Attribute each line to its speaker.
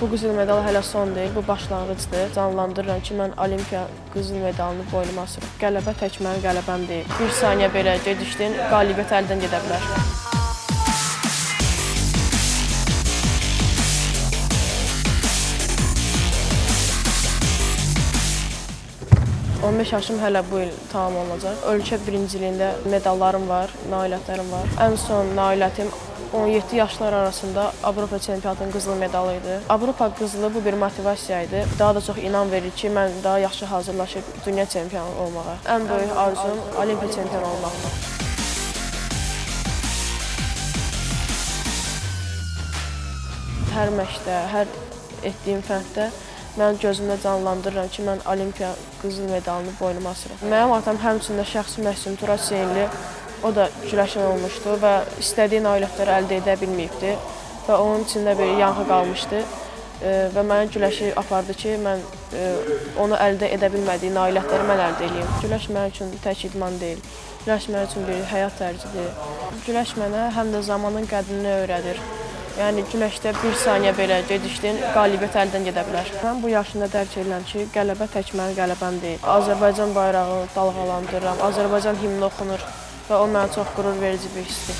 Speaker 1: Bu qızıl medal hələ son deyil, bu başlanğıcdır. Canlandırıram ki, mən Olimpiya qızıl medalını boynuma asıram. Qələbə tək mənim qələbəm deyil. Bir saniyə belə gedişdin, qalibiyyət əldən gedə bilər. 15 yaşım hələ bu il tamam olacaq. Ölkə birinciliyində medallarım var, nailiyyətlərim var. Ən son nailiyyətim 17 yaşlar arasında Avropa çempionatının qızıl medalı idi. Avropa qızılı bu bir motivasiya idi. Daha da çox inam verir ki, mən daha yaxşı hazırlaşıb dünya çempionu olmağa. Ən böyük arzum Olimpiya çempionu olmaqdır. Hər məşqdə, hər etdiyim fənddə mən gözümdə canlandırıram ki, mən Olimpiya qızıl medalını boynuma asıram. Mənim atam həmçinin də şəxsi məşqçim Turab Hüseynli, o da güləşən olmuşdu və istədiyi nailiyyətləri əldə edə bilməyibdi və onun içində bir yanğı qalmışdı və mənə güləşi apardı ki, mən onu əldə edə bilmədiyi nailiyyətləri mən əldə edeyim. Güləş mənim üçün tək idman deyil, güləş mənim üçün bir həyat tərzidir. Güləş mənə həm də zamanın qədrini öyrədir. Yəni güləşdə bir saniyə belə gedişdin, qalibiyyət əldən gedə bilər. Mən bu yaşımda dərk edirəm ki, qələbə tək mənim qələbəm deyil. Azərbaycan bayrağı dalğalandırıram, Azərbaycan himni oxunur və o mənə çox qürur verici bir hissdir.